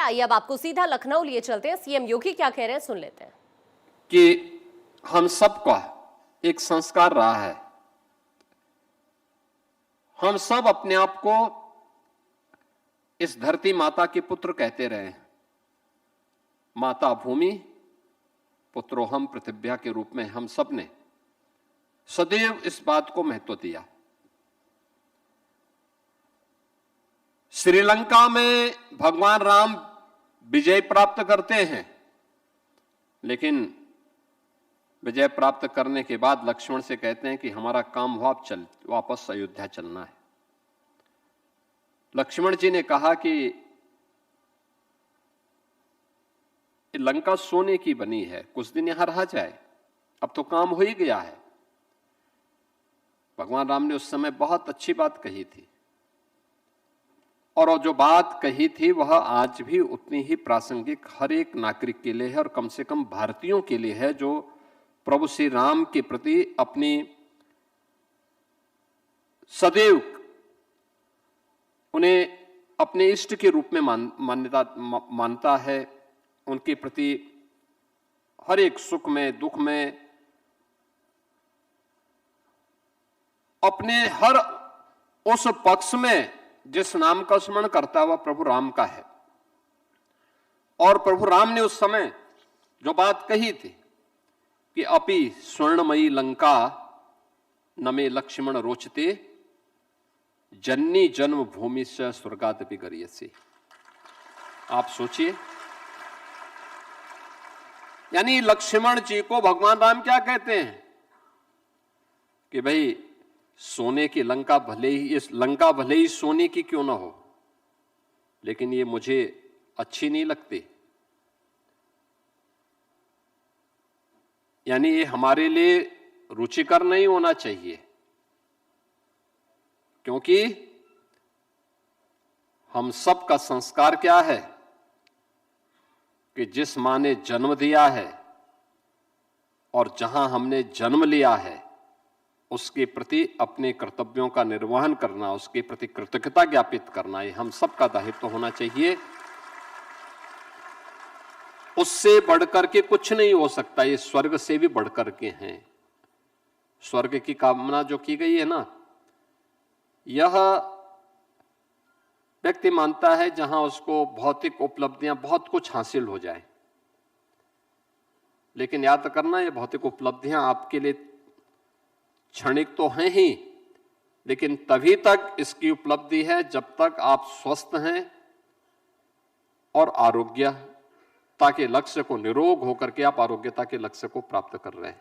आइए अब आपको सीधा लखनऊ लिए चलते हैं। सीएम योगी क्या कह रहे हैं सुन लेते हैं। कि हम सबका एक संस्कार रहा है, हम सब अपने आप को इस धरती माता के पुत्र कहते रहे। माता भूमि पुत्रो हम पृथिव्या के रूप में हम सब ने सदैव इस बात को महत्व दिया। श्रीलंका में भगवान राम विजय प्राप्त करते हैं, लेकिन विजय प्राप्त करने के बाद लक्ष्मण से कहते हैं कि हमारा काम हुआ, अब चल वापस अयोध्या चलना है। लक्ष्मण जी ने कहा कि लंका सोने की बनी है, कुछ दिन यहां रहा जाए, अब तो काम हो ही गया है। भगवान राम ने उस समय बहुत अच्छी बात कही थी, और जो बात कही थी वह आज भी उतनी ही प्रासंगिक हर एक नागरिक के लिए है, और कम से कम भारतीयों के लिए है जो प्रभु श्री राम के प्रति अपनी सदैव उन्हें अपने इष्ट के रूप में मानता है। उनके प्रति हर एक सुख में दुख में अपने हर उस पक्ष में जिस नाम का स्मरण करता है वह प्रभु राम का है। और प्रभु राम ने उस समय जो बात कही थी कि अपि स्वर्णमयी लंका न मे लक्ष्मण रोचते जननी जन्म भूमि से स्वर्गादपि गरियसी। आप सोचिए, यानी लक्ष्मण जी को भगवान राम क्या कहते हैं कि भाई सोने की लंका भले ही, इस लंका भले ही सोने की क्यों ना हो, लेकिन ये मुझे अच्छी नहीं लगती। यानी ये हमारे लिए रुचिकर नहीं होना चाहिए, क्योंकि हम सब का संस्कार क्या है कि जिस मां ने जन्म दिया है और जहां हमने जन्म लिया है उसके प्रति अपने कर्तव्यों का निर्वहन करना, उसके प्रति कृतज्ञता ज्ञापित करना, ये हम सबका दायित्व होना चाहिए। उससे बढ़कर के कुछ नहीं हो सकता, ये स्वर्ग से भी बढ़कर के हैं। स्वर्ग की कामना जो की गई है ना, यह व्यक्ति मानता है जहां उसको भौतिक उपलब्धियां बहुत कुछ हासिल हो जाए, लेकिन याद करना ये भौतिक उपलब्धियां आपके लिए क्षणिक तो हैं ही, लेकिन तभी तक इसकी उपलब्धि है जब तक आप स्वस्थ हैं और आरोग्यता के लक्ष्य को, निरोग होकर के आप आरोग्यता के लक्ष्य को प्राप्त कर रहे हैं।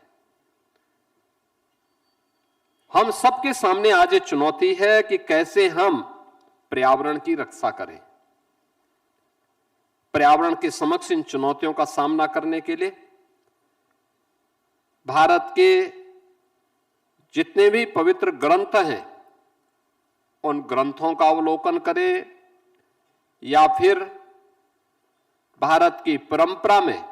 हम सबके सामने आज ये चुनौती है कि कैसे हम पर्यावरण की रक्षा करें। पर्यावरण के समक्ष इन चुनौतियों का सामना करने के लिए भारत के जितने भी पवित्र ग्रंथ हैं उन ग्रंथों का अवलोकन करें, या फिर भारत की परंपरा में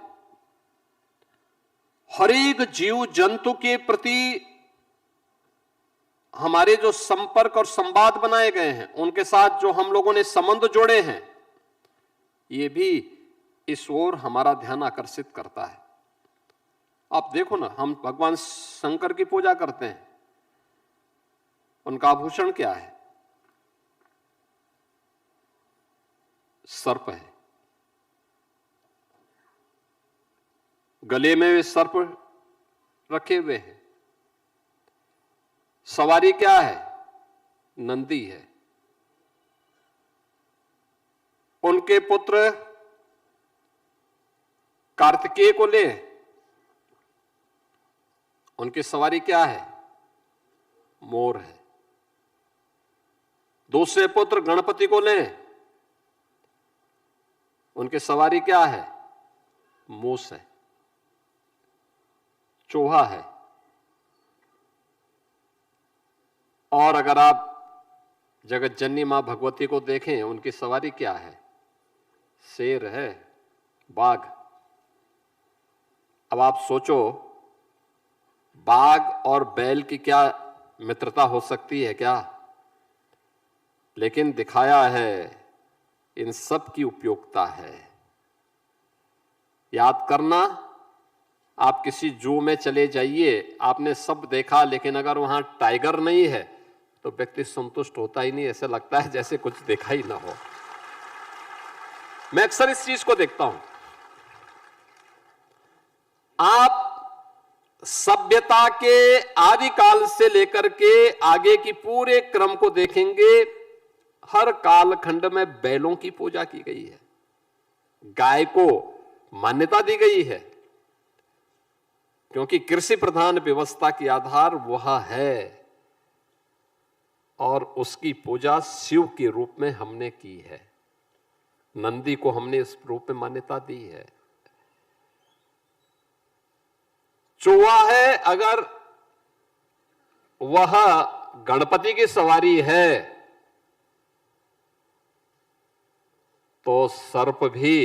हर एक जीव जंतु के प्रति हमारे जो संपर्क और संवाद बनाए गए हैं, उनके साथ जो हम लोगों ने संबंध जोड़े हैं, ये भी इस ओर हमारा ध्यान आकर्षित करता है। आप देखो ना, हम भगवान शंकर की पूजा करते हैं, उनका आभूषण क्या है? सर्प है। गले में वे सर्प रखे हुए हैं। सवारी क्या है? नंदी है। उनके पुत्र कार्तिकेय को ले, उनकी सवारी क्या है? मोर है। दूसरे पुत्र गणपति को लें, उनकी सवारी क्या है? मूस है, चूहा है। और अगर आप जगत जननी मां भगवती को देखें, उनकी सवारी क्या है? शेर है, बाघ। अब आप सोचो, बाघ और बैल की क्या मित्रता हो सकती है क्या? लेकिन दिखाया है इन सब की उपयोगिता है। याद करना, आप किसी जू में चले जाइए, आपने सब देखा, लेकिन अगर वहां टाइगर नहीं है तो व्यक्ति संतुष्ट होता ही नहीं, ऐसे लगता है जैसे कुछ देखा ही ना हो। मैं अक्सर इस चीज को देखता हूं। आप सभ्यता के आदिकाल से लेकर के आगे की पूरे क्रम को देखेंगे, हर कालखंड में बैलों की पूजा की गई है, गाय को मान्यता दी गई है, क्योंकि कृषि प्रधान व्यवस्था की आधार वह है, और उसकी पूजा शिव के रूप में हमने की है। नंदी को हमने इस रूप में मान्यता दी है। चूहा है, अगर वह गणपति की सवारी है तो सर्प भी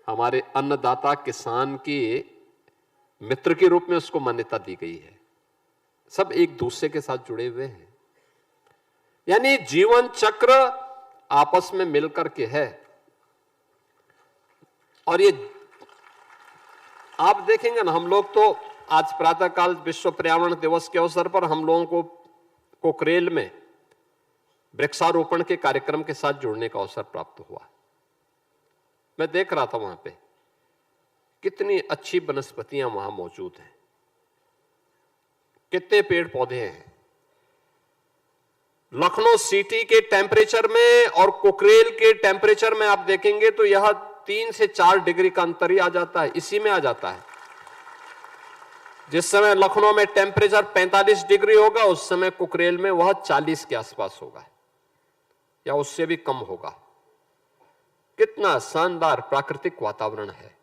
हमारे अन्नदाता किसान की मित्र के रूप में उसको मान्यता दी गई है। सब एक दूसरे के साथ जुड़े हुए हैं, यानी जीवन चक्र आपस में मिलकर के है। और ये आप देखेंगे ना, हम लोग तो आज प्रातःकाल विश्व पर्यावरण दिवस के अवसर पर हम लोगों को कोकरेल में वृक्षारोपण के कार्यक्रम के साथ जुड़ने का अवसर प्राप्त हुआ। मैं देख रहा था वहां पे कितनी अच्छी वनस्पतियां वहां मौजूद हैं, कितने पेड़ पौधे हैं। लखनऊ सिटी के टेम्परेचर में और कोकरेल के टेम्परेचर में आप देखेंगे तो यह 3 से 4 डिग्री का अंतर ही आ जाता है, इसी में आ जाता है। जिस समय लखनऊ में टेम्परेचर 45 डिग्री होगा, उस समय कोकरेल में वह 40 के आसपास होगा या उससे भी कम होगा। कितना शानदार प्राकृतिक वातावरण है।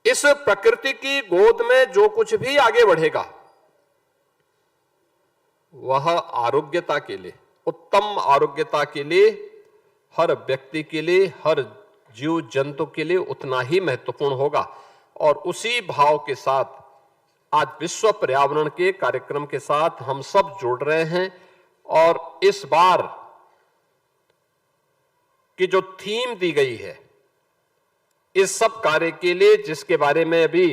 इस प्रकृति की गोद में जो कुछ भी आगे बढ़ेगा वह आरोग्यता के लिए, उत्तम आरोग्यता के लिए, हर व्यक्ति के लिए, हर जीव जंतु के लिए उतना ही महत्वपूर्ण होगा। और उसी भाव के साथ आज विश्व पर्यावरण के कार्यक्रम के साथ हम सब जुड़ रहे हैं। और इस बार की जो थीम दी गई है इस सब कार्य के लिए, जिसके बारे में अभी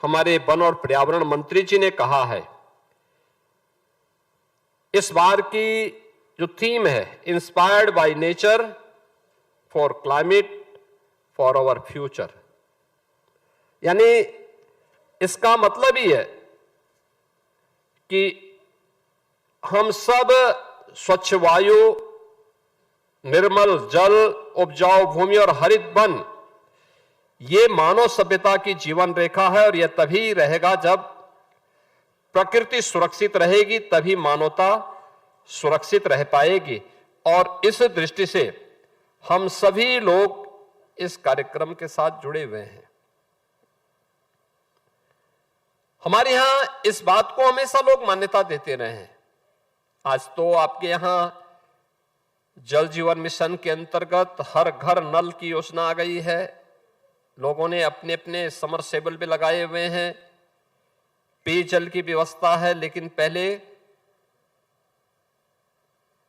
हमारे वन और पर्यावरण मंत्री जी ने कहा है, इस बार की जो थीम है, inspired by nature for climate for our future, यानी इसका मतलब ही है कि हम सब स्वच्छ वायु, निर्मल जल, उपजाऊ भूमि और हरित वन, ये मानव सभ्यता की जीवन रेखा है। और यह तभी रहेगा जब प्रकृति सुरक्षित रहेगी, तभी मानवता सुरक्षित रह पाएगी। और इस दृष्टि से हम सभी लोग इस कार्यक्रम के साथ जुड़े हुए हैं। हमारे यहां इस बात को हमेशा लोग मान्यता देते रहे हैं। आज तो आपके यहां जल जीवन मिशन के अंतर्गत हर घर नल की योजना आ गई है। लोगों ने अपने अपने समरसेबल भी लगाए हुए हैं, पेयजल की व्यवस्था है। लेकिन पहले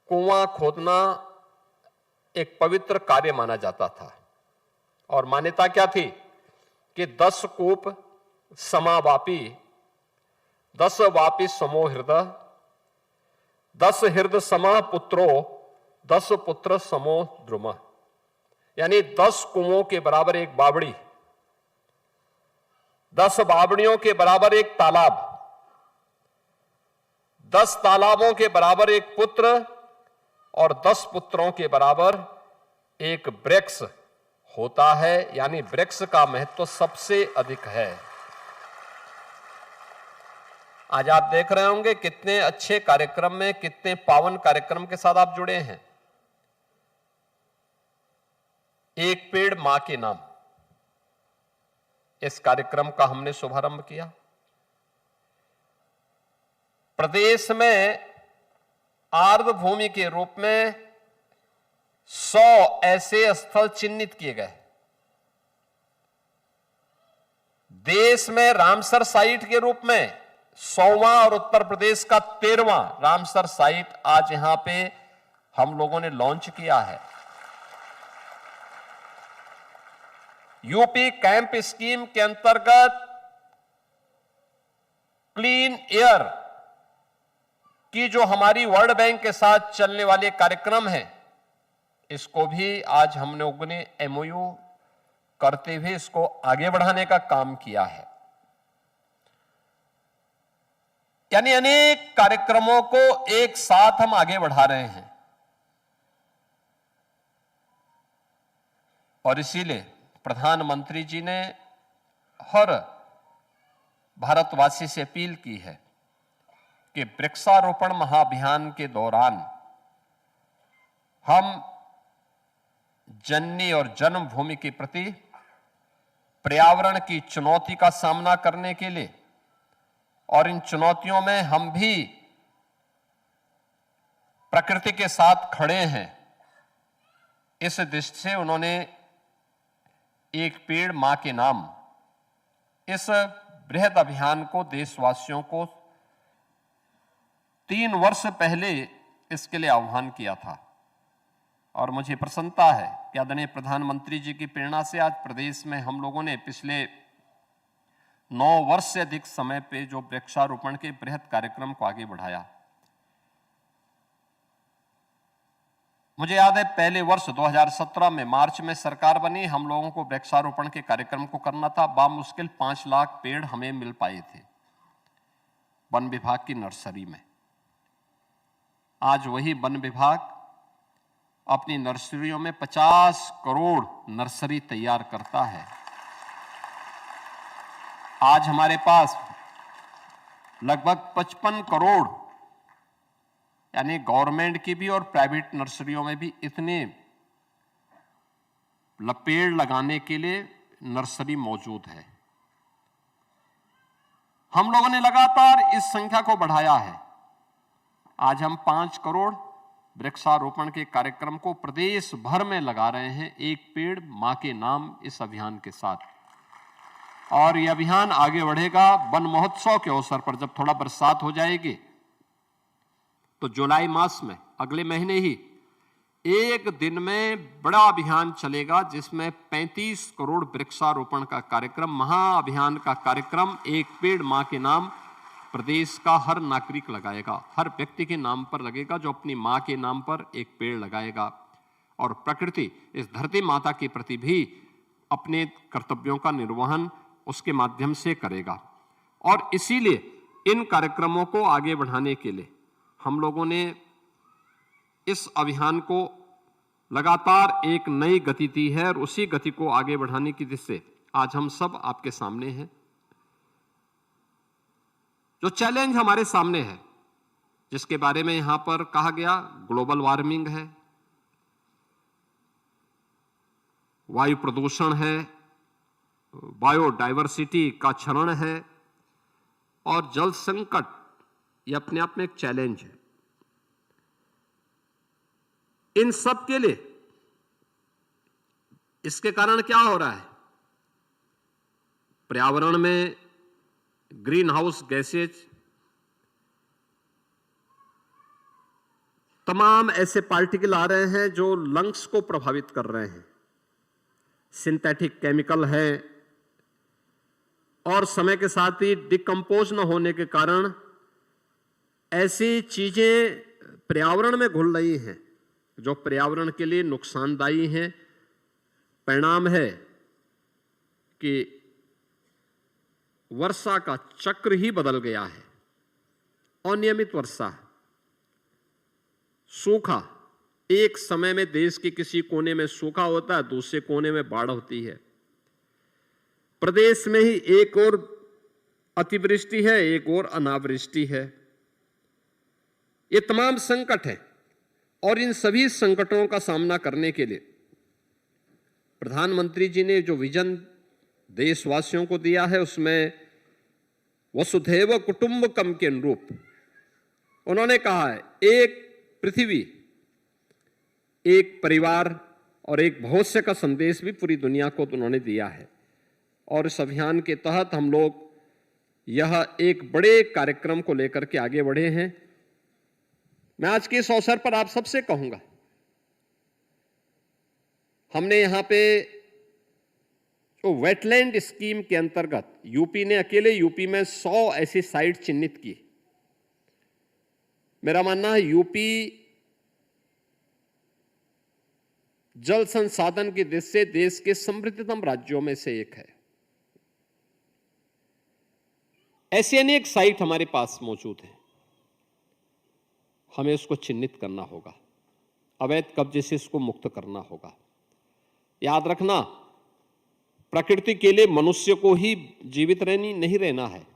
कुआं खोदना एक पवित्र कार्य माना जाता था और मान्यता क्या थी कि 10 कूप समावापी, 10 वापी समो हृदय, 10 हृदय समा पुत्रो, 10 पुत्र समो द्रुम, यानी 10 कुओं के बराबर एक बावड़ी, 10 बावड़ियों के बराबर एक तालाब, 10 तालाबों के बराबर एक पुत्र और 10 पुत्रों के बराबर एक वृक्ष होता है। यानी वृक्ष का महत्व सबसे अधिक है। आज आप देख रहे होंगे कितने अच्छे कार्यक्रम में, कितने पावन कार्यक्रम के साथ आप जुड़े हैं। एक पेड़ मां के नाम, इस कार्यक्रम का हमने शुभारंभ किया। प्रदेश में आर्द्र भूमि के रूप में 100 ऐसे स्थल चिन्हित किए गए। देश में रामसर साइट के रूप में 100वां और उत्तर प्रदेश का 13वां रामसर साइट आज यहां पे हम लोगों ने लॉन्च किया है। यूपी कैंप स्कीम के अंतर्गत क्लीन एयर की जो हमारी वर्ल्ड बैंक के साथ चलने वाले कार्यक्रम है, इसको भी आज हम लोगों ने एमओयू करते हुए इसको आगे बढ़ाने का काम किया है। यानी अनेक कार्यक्रमों को एक साथ हम आगे बढ़ा रहे हैं और इसीलिए प्रधानमंत्री जी ने हर भारतवासी से अपील की है कि वृक्षारोपण महाअभियान के दौरान हम जननी और जन्मभूमि के प्रति पर्यावरण की चुनौती का सामना करने के लिए और इन चुनौतियों में हम भी प्रकृति के साथ खड़े हैं, इस दृष्टि से उन्होंने एक पेड़ मां के नाम इस बृहद अभियान को देशवासियों को 3 वर्ष पहले इसके लिए आह्वान किया था। और मुझे प्रसन्नता है कि आदरणीय प्रधानमंत्री जी की प्रेरणा से आज प्रदेश में हम लोगों ने पिछले 9 वर्ष से अधिक समय पे जो वृक्षारोपण के बृहद कार्यक्रम को आगे बढ़ाया। मुझे याद है पहले वर्ष 2017 में मार्च में सरकार बनी, हम लोगों को वृक्षारोपण के कार्यक्रम को करना था। बामुश्किल 5 लाख पेड़ हमें मिल पाए थे वन विभाग की नर्सरी में। आज वही वन विभाग अपनी नर्सरियों में 50 करोड़ नर्सरी तैयार करता है। आज हमारे पास लगभग 55 करोड़ यानी गवर्नमेंट की भी और प्राइवेट नर्सरियों में भी इतने पेड़ लगाने के लिए नर्सरी मौजूद है। हम लोगों ने लगातार इस संख्या को बढ़ाया है। आज हम 5 करोड़ वृक्षारोपण के कार्यक्रम को प्रदेश भर में लगा रहे हैं, एक पेड़ मां के नाम इस अभियान के साथ। और यह अभियान आगे बढ़ेगा। वन महोत्सव के अवसर पर जब थोड़ा बरसात हो जाएगी तो जुलाई मास में अगले महीने ही एक दिन में बड़ा अभियान चलेगा जिसमें 35 करोड़ वृक्षारोपण का कार्यक्रम, महाअभियान का कार्यक्रम एक पेड़ मां के नाम प्रदेश का हर नागरिक लगाएगा, हर व्यक्ति के नाम पर लगेगा जो अपनी मां के नाम पर एक पेड़ लगाएगा। और प्रकृति इस धरती माता के प्रति भी अपने कर्तव्यों का निर्वहन उसके माध्यम से करेगा। और इसीलिए इन कार्यक्रमों को आगे बढ़ाने के लिए हम लोगों ने इस अभियान को लगातार एक नई गति दी है और उसी गति को आगे बढ़ाने की दिशा से आज हम सब आपके सामने हैं। जो चैलेंज हमारे सामने है, जिसके बारे में यहां पर कहा गया, ग्लोबल वार्मिंग है, वायु प्रदूषण है, बायोडायवर्सिटी का क्षरण है और जल संकट, यह अपने आप में एक चैलेंज है। इन सब के लिए इसके कारण क्या हो रहा है? पर्यावरण में ग्रीन हाउस गैसेज, तमाम ऐसे पार्टिकल आ रहे हैं जो लंग्स को प्रभावित कर रहे हैं, सिंथेटिक केमिकल है और समय के साथ ही डिकम्पोज न होने के कारण ऐसी चीजें पर्यावरण में घुल रही हैं जो पर्यावरण के लिए नुकसानदायी हैं। परिणाम है कि वर्षा का चक्र ही बदल गया है। अनियमित वर्षा, सूखा, एक समय में देश के किसी कोने में सूखा होता है, दूसरे कोने में बाढ़ होती है। प्रदेश में ही एक और अतिवृष्टि है, एक और अनावृष्टि है। ये तमाम संकट हैं और इन सभी संकटों का सामना करने के लिए प्रधानमंत्री जी ने जो विजन देशवासियों को दिया है उसमें वसुधैव कुटुंबकम के अनुरूप उन्होंने कहा है एक पृथ्वी, एक परिवार और एक भविष्य का संदेश भी पूरी दुनिया को तो उन्होंने दिया है। और इस अभियान के तहत हम लोग यह एक बड़े कार्यक्रम को लेकर के आगे बढ़े हैं। मैं आज के इस अवसर पर आप सबसे कहूंगा, हमने यहां पे जो वेटलैंड स्कीम के अंतर्गत यूपी ने अकेले यूपी में 100 ऐसी साइट चिन्हित की। मेरा मानना है यूपी जल संसाधन की दृष्टि से देश के समृद्धतम राज्यों में से एक है। ऐसी अनेक साइट हमारे पास मौजूद है, हमें उसको चिन्हित करना होगा, अवैध कब्जे से इसको मुक्त करना होगा। याद रखना, प्रकृति के लिए मनुष्य को ही जीवित नहीं रहना है,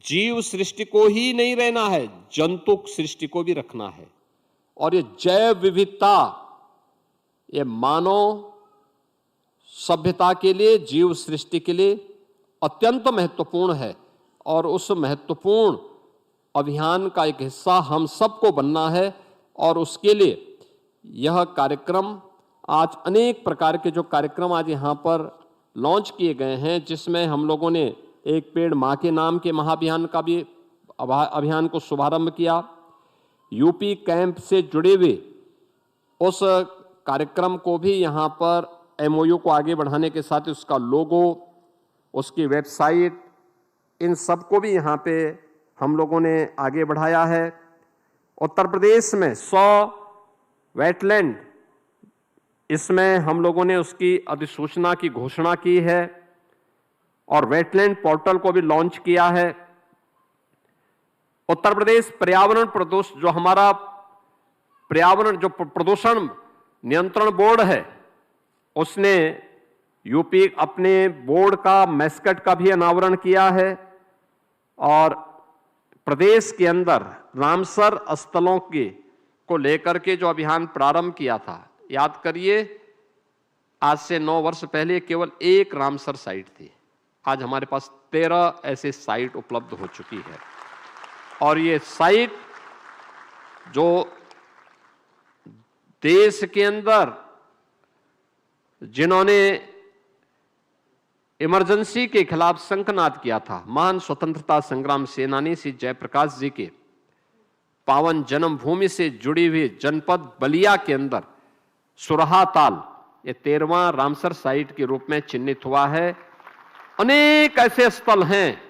जीव सृष्टि को ही नहीं रहना है, जंतु सृष्टि को भी रखना है। और ये जैव विविधता, ये मानव सभ्यता के लिए, जीव सृष्टि के लिए अत्यंत महत्वपूर्ण है। और उस महत्वपूर्ण अभियान का एक हिस्सा हम सबको बनना है। और उसके लिए यह कार्यक्रम, आज अनेक प्रकार के जो कार्यक्रम आज यहाँ पर लॉन्च किए गए हैं, जिसमें हम लोगों ने एक पेड़ मां के नाम के महाअभियान का भी अभियान को शुभारंभ किया। यूपी कैंप से जुड़े हुए उस कार्यक्रम को भी यहाँ पर एमओयू को आगे बढ़ाने के साथ उसका लोगो, उसकी वेबसाइट, इन सब को भी यहाँ पे हम लोगों ने आगे बढ़ाया है। उत्तर प्रदेश में 100 वेटलैंड, इसमें हम लोगों ने उसकी अधिसूचना की घोषणा की है और वेटलैंड पोर्टल को भी लॉन्च किया है। उत्तर प्रदेश पर्यावरण प्रदूषण, जो हमारा पर्यावरण जो प्रदूषण नियंत्रण बोर्ड है, उसने यूपी अपने बोर्ड का मैस्कट का भी अनावरण किया है। और प्रदेश के अंदर रामसर स्थलों को लेकर के जो अभियान प्रारंभ किया था, याद करिए, आज से 9 वर्ष पहले केवल एक रामसर साइट थी, आज हमारे पास 13 ऐसे साइट उपलब्ध हो चुकी है। और ये साइट जो देश के अंदर जिन्होंने इमरजेंसी के खिलाफ शंखनाद किया था, महान स्वतंत्रता संग्राम सेनानी श्री जयप्रकाश जी के पावन जन्मभूमि से जुड़ी हुई जनपद बलिया के अंदर सुरहा ताल, ये 13वां रामसर साइट के रूप में चिन्हित हुआ है। अनेक ऐसे स्थल हैं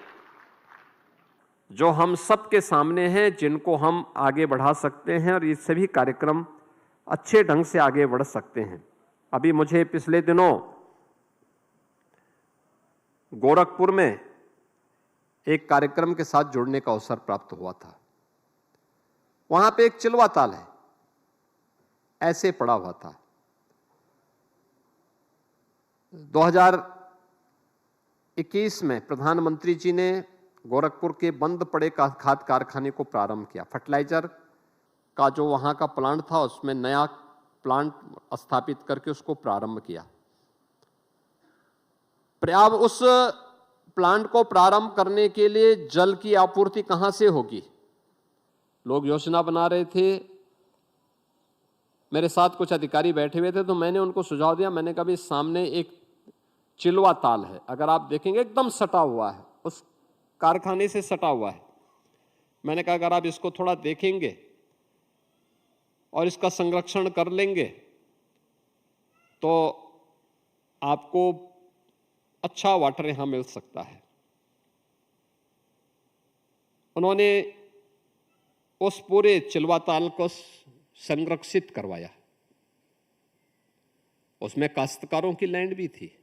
जो हम सबके सामने हैं, जिनको हम आगे बढ़ा सकते हैं और ये सभी कार्यक्रम अच्छे ढंग से आगे बढ़ सकते हैं। अभी मुझे पिछले दिनों गोरखपुर में एक कार्यक्रम के साथ जुड़ने का अवसर प्राप्त हुआ था। वहां पे एक चिलवा ताल है, ऐसे पड़ा हुआ था। 2021 में प्रधानमंत्री जी ने गोरखपुर के बंद पड़े खाद कारखाने को प्रारंभ किया। फर्टिलाइजर का जो वहां का प्लांट था, उसमें नया प्लांट स्थापित करके उसको प्रारंभ किया। अब उस प्लांट को प्रारंभ करने के लिए जल की आपूर्ति कहां से होगी? लोग योजना बना रहे थे, मेरे साथ कुछ अधिकारी बैठे हुए थे, तो मैंने उनको सुझाव दिया। मैंने कहा, सामने एक चिलवा ताल है, अगर आप देखेंगे एकदम सटा हुआ है, उस कारखाने से सटा हुआ है। मैंने कहा, अगर आप इसको थोड़ा देखेंगे और इसका संरक्षण कर लेंगे तो आपको अच्छा वाटर यहां मिल सकता है। उन्होंने उस पूरे चिलवा ताल को संरक्षित करवाया। उसमें काश्तकारों की लैंड भी थी।